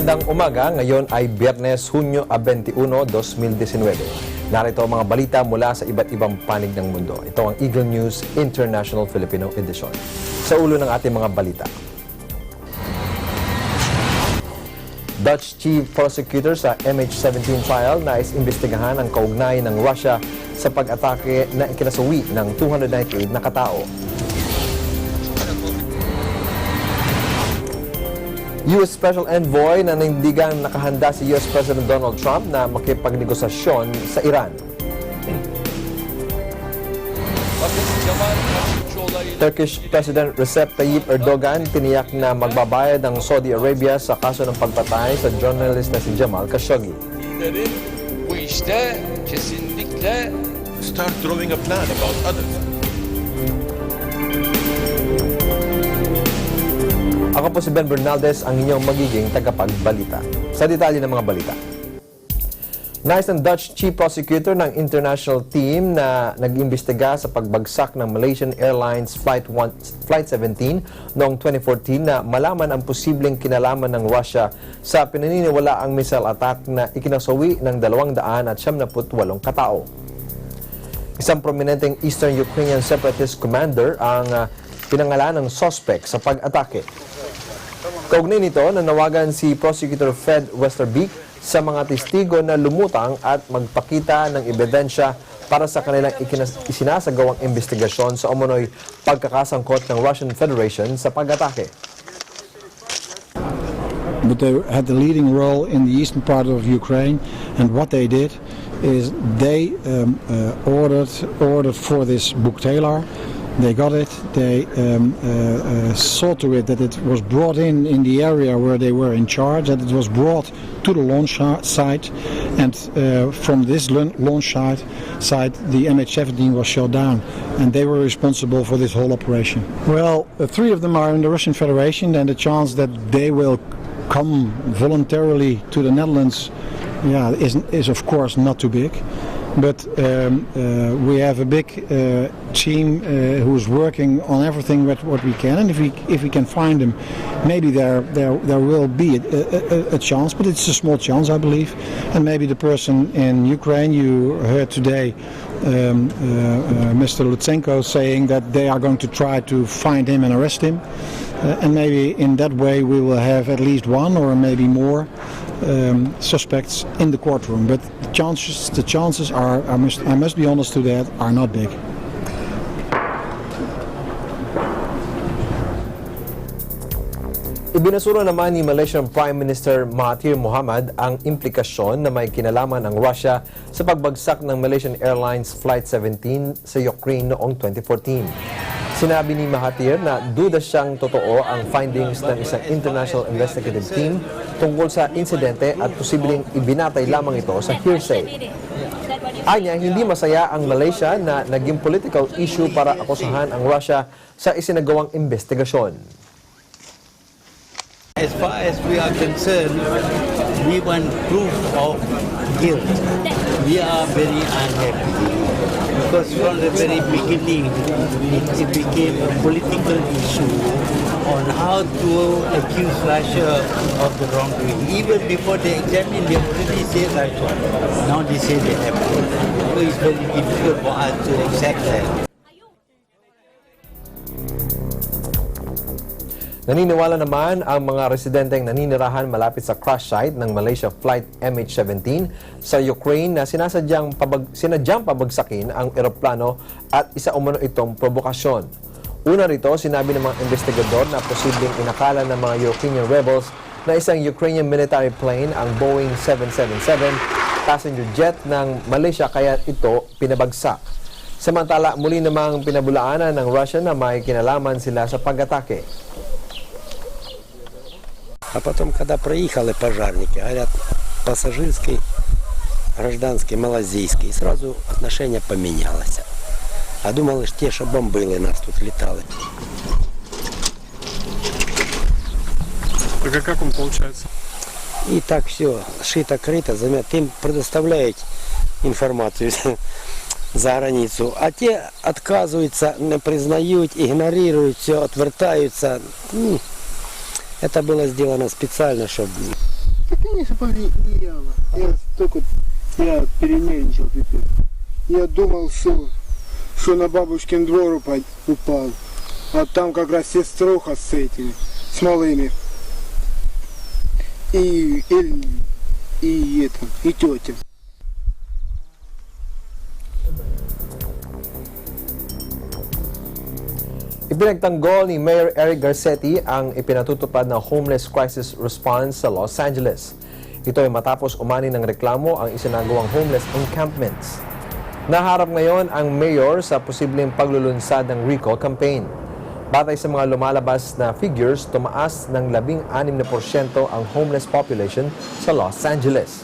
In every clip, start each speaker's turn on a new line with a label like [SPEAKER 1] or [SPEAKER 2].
[SPEAKER 1] Magandang umaga, ngayon ay Biyernes, Hunyo 21, 2019. Narito ang mga balita mula sa iba't ibang panig ng mundo. Ito ang Eagle News International Filipino Edition. Sa ulo ng ating mga balita. Dutch Chief Prosecutor sa MH17 trial nais imbestigahan ang kaugnayan ng Russia sa pag-atake na ikinasuwi ng 298 na katao. U.S. Special Envoy na nanindigang nakahanda si U.S. President Donald Trump na makipagnegosasyon sa Iran. Turkish President Recep Tayyip Erdogan tiniyak na magbabayad ng Saudi Arabia sa kaso ng pagpatay sa journalist na si Jamal Khashoggi.
[SPEAKER 2] Start drawing a plan about others.
[SPEAKER 1] Ako po si Ben Bernaldez, ang inyong magiging tagapagbalita. Sa detalye ng mga balita. Nais ng Dutch Chief Prosecutor ng international team na nag-imbestiga sa pagbagsak ng Malaysian Airlines Flight 17 noong 2014 na malaman ang posibleng kinalaman ng Russia sa pinaniniwalaang missile attack na ikinasawi ng 278 katao. Isang prominenteng Eastern Ukrainian separatist commander ang pinangalan ng suspect sa pag-atake. Kaugnay nito, nanawagan si Prosecutor Fred Westerbeek sa mga testigo na lumutang at magpakita ng ebidensya para sa kanilang isinasagawang investigasyon sa umunoy pagkakasangkot ng Russian Federation sa pag-atake.
[SPEAKER 3] But they had the leading role in the eastern part of Ukraine, and what they did is they ordered for this Buktalar. They got it, they saw to it that it was brought in the area where they were in charge, that it was brought to the launch site, and from this launch site the MH17 was shot down, and they were responsible for this whole operation. Well, 3 of them are in the Russian Federation, and the chance that they will come voluntarily to the Netherlands is of course not too big. But we have a big team who's working on everything what we can, and if we can find them, maybe there will be a chance, but it's a small chance, I believe. And maybe the person in Ukraine, you heard today Mr. Lutsenko saying that they are going to try to find him and arrest him, and maybe in that way we will have at least one or maybe more suspects in the courtroom, but the chances are, I must be honest to that, are not big.
[SPEAKER 1] Ibinasura naman ni Malaysian Prime Minister Mahathir Mohamad ang implikasyon na may kinalaman ng Russia sa pagbagsak ng Malaysian Airlines Flight 17 sa Ukraine noong 2014. Sinabi ni Mahathir na duda siyang totoo ang findings ng isang international investigative team tungkol sa insidente at posibleng ibinatay lamang ito sa hearsay. Anya, hindi masaya ang Malaysia na naging political issue para akusahan ang Russia sa isinagawang investigasyon.
[SPEAKER 4] As far as we are concerned, we want proof of guilt. We are very unhappy because from the very beginning it became a political issue on how to accuse Russia of the wrongdoing. Even before they examined, they already said Russia. Now they say they have proof. So it's very difficult for us to accept that.
[SPEAKER 1] Naniniwala naman ang mga residenteng naninirahan malapit sa crash site ng Malaysia Flight MH17 sa Ukraine na sinasadyang pabagsakin ang eroplano at isa umano itong provokasyon. Una rito, sinabi ng mga investigador na posibleng inakala ng mga Ukrainian rebels na isang Ukrainian military plane ang Boeing 777 passenger jet ng Malaysia kaya ito pinabagsak. Samantala, muli namang pinabulaanan ng Russia na may kinalaman sila sa pag-atake.
[SPEAKER 5] А потом, когда проехали пожарники, говорят, пассажирский, гражданский, малазийский, сразу отношение поменялось. А думали, что те, что бомбили, нас тут летали.
[SPEAKER 6] Так а как он получается?
[SPEAKER 5] И так все, шито-крыто, им предоставляют информацию за границу, а те отказываются, не признают, игнорируют все, отвертаются. Это было сделано специально, чтобы
[SPEAKER 6] Да, конечно, повлияло. Я перенервничал теперь. Я думал, что на бабушкин двор упал. А там как раз сеструха с этими, с малыми. И тетя.
[SPEAKER 1] Ipinagtanggol ni Mayor Eric Garcetti ang ipinatutupad na homeless crisis response sa Los Angeles. Ito ay matapos umani ng reklamo ang isinagawang homeless encampments. Naharap ngayon ang mayor sa posibleng paglulunsad ng recall campaign. Batay sa mga lumalabas na figures, tumaas ng 16% ang homeless population sa Los Angeles.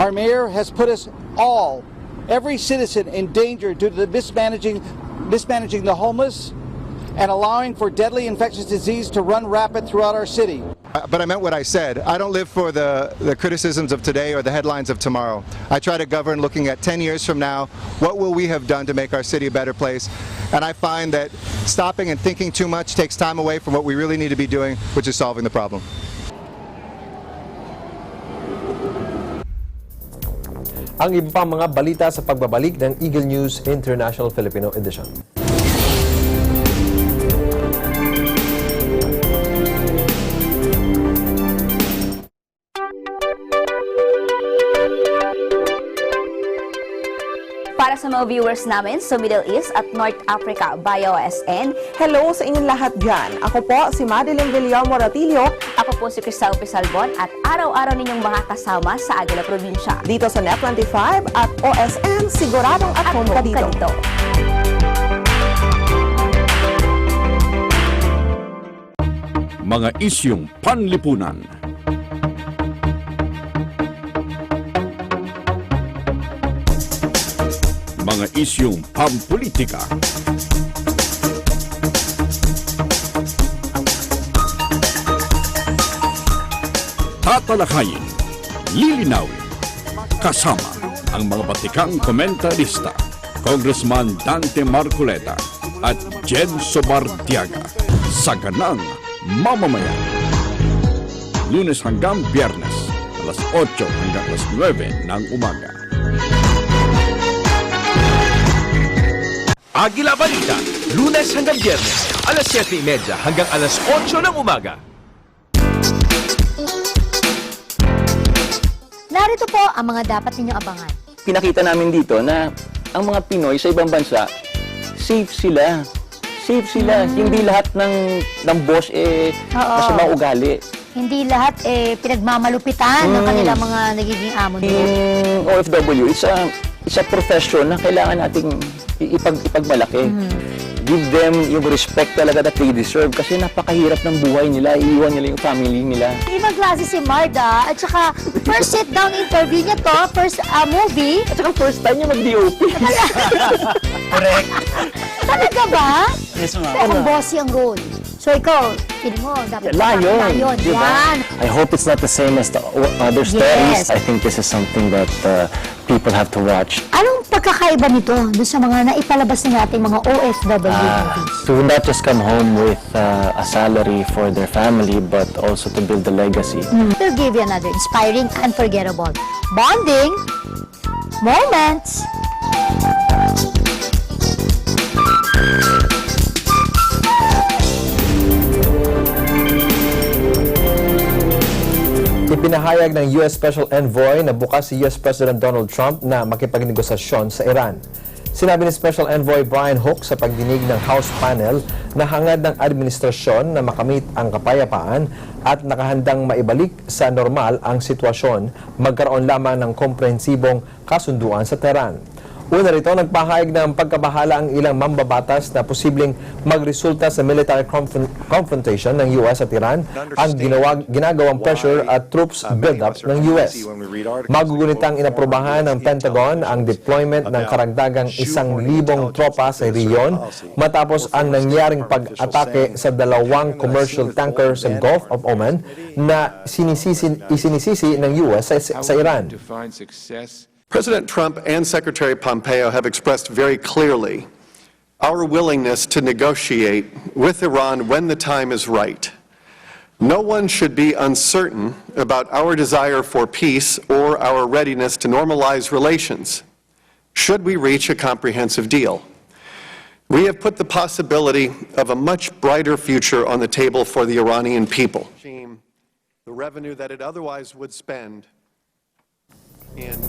[SPEAKER 7] Our mayor has put us all, every citizen, in danger due to the mismanaging the homeless and allowing for deadly infectious disease to run rapid throughout our city.
[SPEAKER 8] But I meant what I said. I don't live for the criticisms of today or the headlines of tomorrow. I try to govern looking at 10 years from now. What will we have done to make our city a better place? And I find that stopping and thinking too much takes time away from what we really need to be doing, which is solving the problem.
[SPEAKER 1] Ang iba pang mga balita sa pagbabalik ng Eagle News International Filipino Edition.
[SPEAKER 9] Para sa mga viewers namin sa Middle East at North Africa via OSN,
[SPEAKER 10] hello sa inyong lahat dyan. Ako po si Madeline Guillermo Ratillo.
[SPEAKER 9] ako po si Cristal Pisalbon at araw-araw ninyong mga kasama sa Agila Probinsya.
[SPEAKER 10] Dito sa Net 25 at OSN, siguradong at home ka dito.
[SPEAKER 11] Mga isyong panlipunan. Mga isyong pampolitika. Tatalakayin, lilinawin, kasama ang mga batikang komentarista, Congressman Dante Marcoleta at Jen Sobartiaga sa Ganang Mamamayan. Lunes hanggang Biyernes, alas 8 hanggang alas 9 ng umaga.
[SPEAKER 2] Agila Balita, Lunes hanggang Biyernes, alas 7:30 hanggang alas 8 ng umaga.
[SPEAKER 12] Narito po ang mga dapat ninyong abangan.
[SPEAKER 13] Pinakita namin dito na ang mga Pinoy sa ibang bansa, safe sila. Safe sila. Hindi lahat ng boss masamang ugali.
[SPEAKER 12] Hindi lahat pinagmamalupitan ng kanilang mga nagiging amo nila.
[SPEAKER 13] Yung OFW, it's a profession na kailangan nating ipagmalaki. Give them yung respect talaga that they deserve kasi napakahirap ng buhay nila. Iiwan nila yung family nila.
[SPEAKER 12] Ibang klase si Marda at saka first sit-down interview niya to, first movie.
[SPEAKER 13] At saka first time niya mag-DOP.
[SPEAKER 4] Correct.
[SPEAKER 12] Talaga ba?
[SPEAKER 13] Yes, ma'am.
[SPEAKER 12] Kung bossy ang role. So ikaw, pili mo, dapat
[SPEAKER 13] Layon. Diba?
[SPEAKER 12] Yan.
[SPEAKER 13] I hope it's not the same as the other stories. I think this is something that people have to watch.
[SPEAKER 12] Anong pagkakaiba nito doon sa mga naipalabas na natin mga OFW movies?
[SPEAKER 13] To not just come home with a salary for their family, but also to build a legacy.
[SPEAKER 12] We'll give you another inspiring, unforgettable bonding moments.
[SPEAKER 1] Ipinahayag ng U.S. Special Envoy na bukas si U.S. President Donald Trump na makipagnegosasyon sa Iran. Sinabi ni Special Envoy Brian Hook sa pagdinig ng House panel na hangad ng administrasyon na makamit ang kapayapaan at nakahandang maibalik sa normal ang sitwasyon, magkaroon lamang ng komprehensibong kasunduan sa Tehran. Una rito, nagpahayag ng pagkabahala ang ilang mambabatas na posibleng magresulta sa military confrontation ng US at Iran ang ginagawang pressure at troops build-up ng US. Magugunitang inaprobahan ng Pentagon ang deployment ng karagdagang 1,000 tropa sa rehiyon matapos ang nangyaring pag-atake sa 2 commercial tanker sa Gulf of Oman na isinisisi ng US sa Iran.
[SPEAKER 14] President Trump and Secretary Pompeo have expressed very clearly our willingness to negotiate with Iran when the time is right. No one should be uncertain about our desire for peace or our readiness to normalize relations, should we reach a comprehensive deal. We have put the possibility of a much brighter future on the table for the Iranian people. The revenue that it otherwise would spend in...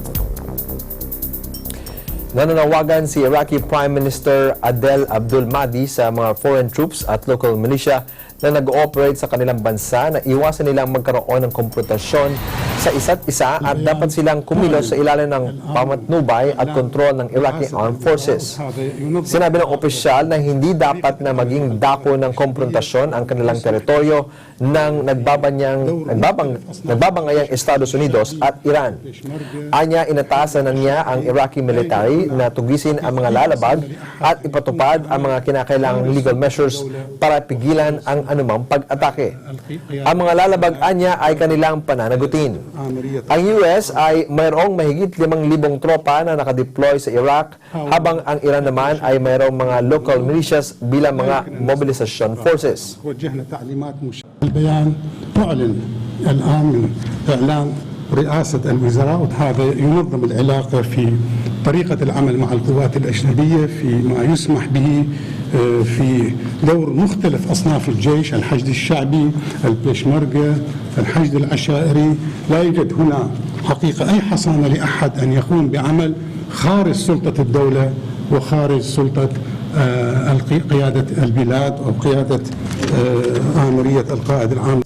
[SPEAKER 1] Nananawagan si Iraqi Prime Minister Adel Abdul Mahdi sa mga foreign troops at local militia na nag-ooperate sa kanilang bansa na iwasan nilang magkaroon ng konfrontasyon sa isa't isa at dapat silang kumilos sa ilalim ng pamatnubay at kontrol ng Iraqi Armed Forces. Sinabi ng opisyal na hindi dapat na maging dako ng konfrontasyon ang kanilang teritoryo ng nagbabangayang Estados Unidos at Iran. Anya, inatasan na niya ang Iraqi military na tugisin ang mga lalabag at ipatupad ang mga kinakailangang legal measures para pigilan ang anumang pag-atake. Ang mga lalabag anya ay kanilang pananagutin. Ang US ay mayroong mahigit 5,000 tropa na nakadeploy sa Iraq, habang ang Iran naman ay mayroong mga local militias bilang mga mobilization forces.
[SPEAKER 15] البيان معلن الآن من إعلان رئاسة الوزراء، وهذا ينظم العلاقة في طريقة العمل مع القوات الأجنبية فيما يسمح به في دور مختلف أصناف الجيش، الحشد الشعبي، البيشمركة، الحشد العشائري. لا يوجد هنا حقيقة أي حصانة لأحد أن يقوم بعمل خارج سلطة الدولة وخارج سلطة قيادة البلاد أو قيادة آمرية القائد العام.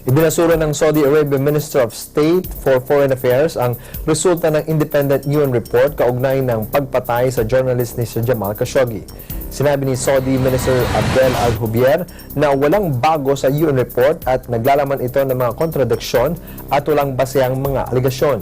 [SPEAKER 1] Ibinasura ng Saudi Arabia Minister of State for Foreign Affairs ang resulta ng independent UN report kaugnay ng pagpatay sa journalist ni Sir Jamal Khashoggi. Sinabi ni Saudi Minister Abdel Al-Hubeier na walang bago sa UN report at naglalaman ito ng mga kontradiksyon at walang basehang mga aligasyon.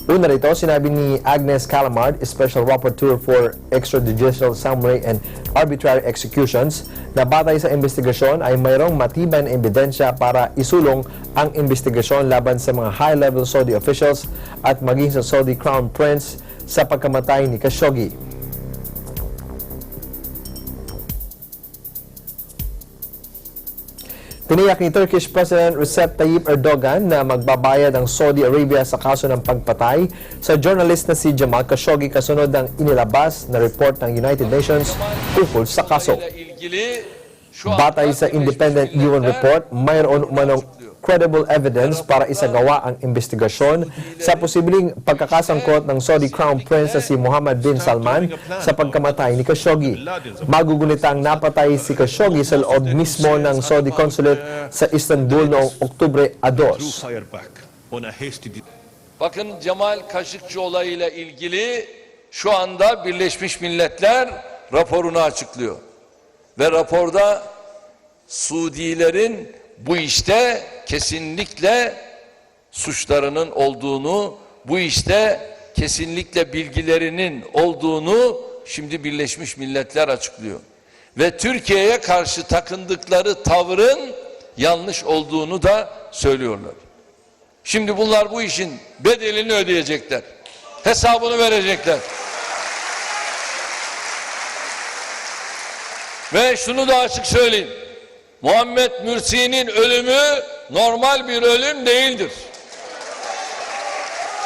[SPEAKER 1] Una rito, sinabi ni Agnes Calamard, Special Rapporteur for Extrajudicial Summary and Arbitrary Executions, na batay sa investigasyon ay mayroong matibay na ebidensya para isulong ang investigasyon laban sa mga high-level Saudi officials at maging sa Saudi Crown Prince sa pagkamatay ni Khashoggi. Tiniyak ni Turkish President Recep Tayyip Erdogan na magbabayad ang Saudi Arabia sa kaso ng pagpatay sa journalist na si Jamal Khashoggi kasunod ng inilabas na report ng United Nations ukol sa kaso. Batay sa independent UN report, mayroon umanong credible evidence para isagawa ang investigasyon sa posibleng pagkakasangkot ng Saudi Crown Prince na si Mohammed bin Salman sa pagkamatay ni Khashoggi. Magugunitang napatay si Khashoggi sa loob mismo ng Saudi Consulate sa Istanbul noong Oktubre 2.
[SPEAKER 16] Bakın Cemal Kaşıkçı olayıyla ilgili şu anda Birleşmiş Milletler raporunu açıklıyor. Ve raporda Suudilerin bu işte kesinlikle suçlarının olduğunu, bu işte kesinlikle bilgilerinin olduğunu şimdi Birleşmiş Milletler açıklıyor. Ve Türkiye'ye karşı takındıkları tavırın yanlış olduğunu da söylüyorlar. Şimdi bunlar bu işin bedelini ödeyecekler. Hesabını verecekler. Ve şunu da açık söyleyeyim. Muhammed Mürsi'nin ölümü normal bir ölüm değildir.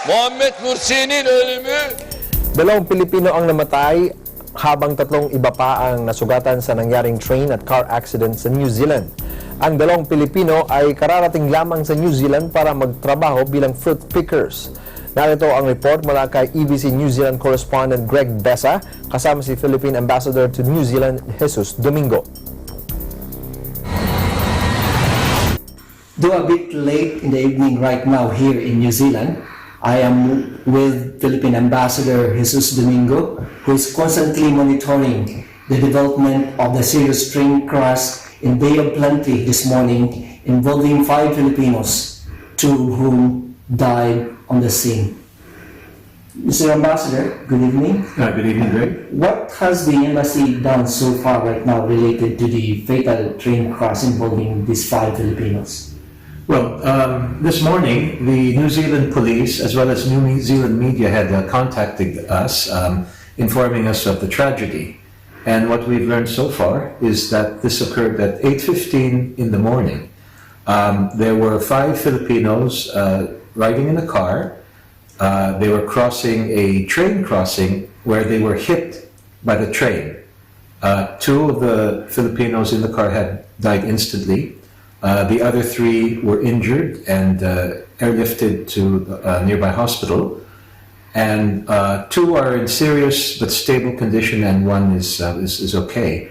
[SPEAKER 16] Muhammed Mürsi'nin ölümü...
[SPEAKER 1] Dalawang Pilipino ang namatay habang 3 iba pa ang nasugatan sa nangyaring train at car accident sa New Zealand. Ang 2 Pilipino ay kararating lamang sa New Zealand para magtrabaho bilang fruit pickers. Narito ang report mula kay EBC New Zealand correspondent Greg Besa kasama si Philippine Ambassador to New Zealand Jesus Domingo.
[SPEAKER 17] Though a bit late in the evening right now here in New Zealand, I am with Philippine Ambassador Jesus Domingo, who is constantly monitoring the development of the serious train crash in Bay of Plenty this morning involving 5 Filipinos, 2 of whom died on the scene. Mr. Ambassador, good evening.
[SPEAKER 18] Good evening, Greg.
[SPEAKER 17] What has the embassy done so far right now related to the fatal train crash involving these 5 Filipinos?
[SPEAKER 18] Well, this morning, the New Zealand police, as well as New Zealand media, had contacted us, informing us of the tragedy. And what we've learned so far is that this occurred at 8:15 in the morning. There were 5 Filipinos riding in a car. They were crossing a train crossing where they were hit by the train. 2 of the Filipinos in the car had died instantly. The other 3 were injured and airlifted to a nearby hospital. And 2 are in serious but stable condition, and 1 is okay.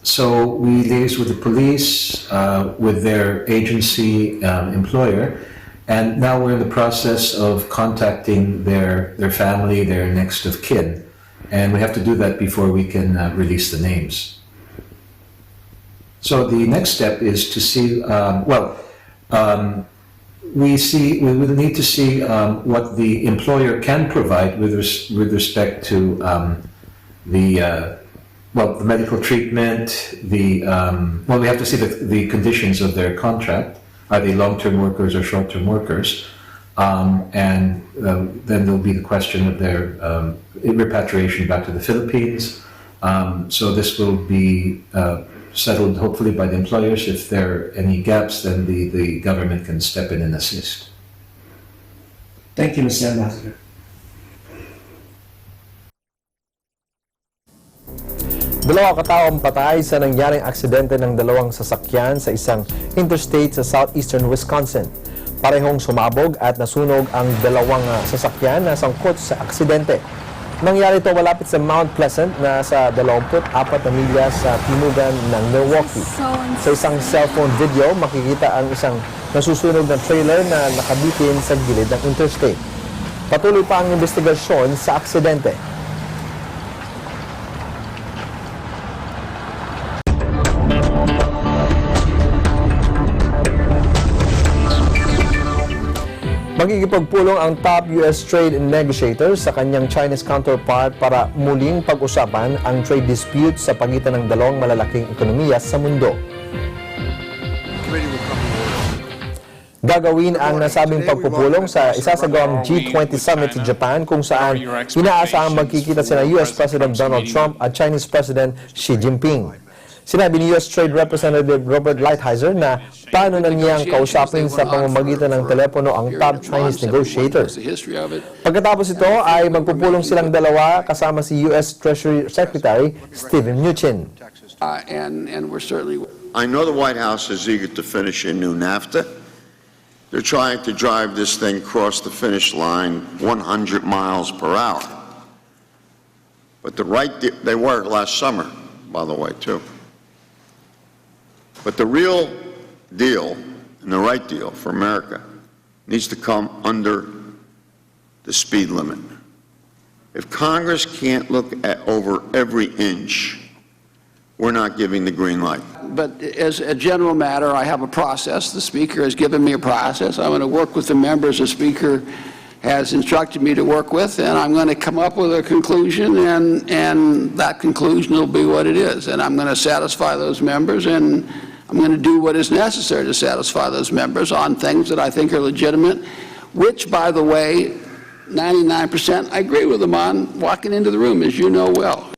[SPEAKER 18] So we liaised with the police, with their agency employer, and now we're in the process of contacting their family, their next of kin. And we have to do that before we can release the names. So the next step is to see, we will need to see what the employer can provide with respect to the medical treatment. We have to see the conditions of their contract. Are they long-term workers or short-term workers? Then there'll be the question of their repatriation back to the Philippines. So this will be settled hopefully by the employers. If there are any gaps, then the government can step in and assist.
[SPEAKER 17] Thank you, Mr. Ambassador.
[SPEAKER 1] Dalawa kataong patay sa nangyaring aksidente ng 2 sasakyan sa isang interstate sa southeastern Wisconsin. Parehong sumabog at nasunog ang 2 sasakyan na sangkot sa aksidente. Nangyari ito malapit sa Mount Pleasant na sa 24 na milya sa timugan ng Milwaukee. Sa isang cellphone video, makikita ang isang nasusunog na trailer na nakabitin sa gilid ng interstate. Patuloy pa ang investigasyon sa aksidente. Magkikipagpulong ang top U.S. trade negotiator sa kanyang Chinese counterpart para muling pag-usapan ang trade dispute sa pagitan ng 2 malalaking ekonomiya sa mundo. Gagawin ang nasabing pagpupulong sa isasagawang G20 summit sa Japan kung saan inaasahang magkikita sina U.S. President Donald Trump at Chinese President Xi Jinping. Sinabi ni U.S. Trade Representative Robert Lighthizer na paano na niyang kausapin sa pamamagitan ng telepono ang top Chinese negotiator. Pagkatapos ito ay magpupulong silang dalawa kasama si U.S. Treasury Secretary Steven Mnuchin.
[SPEAKER 19] I know the White House is eager to finish a new NAFTA. They're trying to drive this thing across the finish line 100 miles per hour. But they were last summer, by the way, too. But the real deal and the right deal for America needs to come under the speed limit. If Congress can't look at over every inch, we're not giving the green light.
[SPEAKER 20] But as a general matter, I have a process. The Speaker has given me a process. I'm going to work with the members the Speaker has instructed me to work with, and I'm going to come up with a conclusion, and that conclusion will be what it is. And I'm going to satisfy those members, and I'm going to do what is necessary to satisfy those members on things that I think are legitimate, which, by the way, 99% I agree with them on walking into the room, as you know well.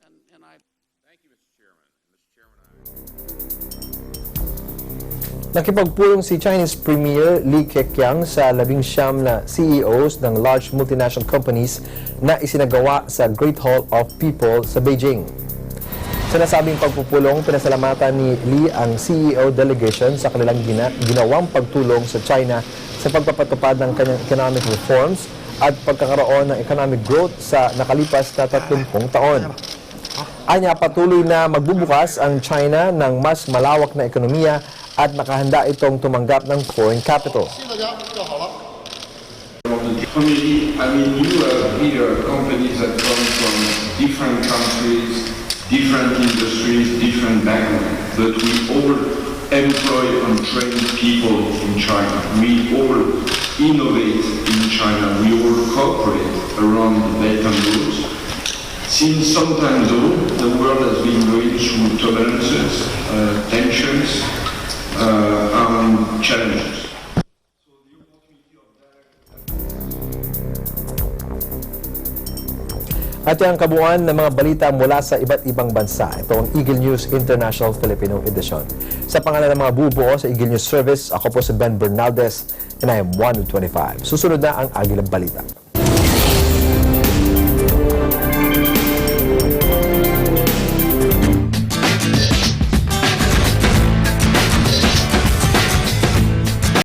[SPEAKER 1] Nakipagpulong si Chinese Premier Li Keqiang sa 19 na CEOs ng large multinational companies na isinagawa sa Great Hall of People sa Beijing. Sa nasabing pagpupulong, pinasalamatan ni Li ang CEO delegation sa kanilang ginawang pagtulong sa China sa pagpapatupad ng kanyang economic reforms at pagkakaroon ng economic growth sa nakalipas na 30 taon. Anya, patuloy na magbubukas ang China ng mas malawak na ekonomiya at nakahanda itong tumanggap ng foreign capital.
[SPEAKER 21] I mean, you have here companies that come from different countries, different industries, different backgrounds, but we all employ and train people in China. We all innovate in China. We all cooperate around the Belt and Road. Since some time though, the world has been going through turbulences, tensions, and challenges.
[SPEAKER 1] At yung kabuuan ng mga balita mula sa iba't ibang bansa. Ito ang Eagle News International Filipino Edition. Sa pangalan ng mga bubuo sa Eagle News Service, ako po si Ben Bernaldez and I am 125. Susunod na ang Agilang Balita.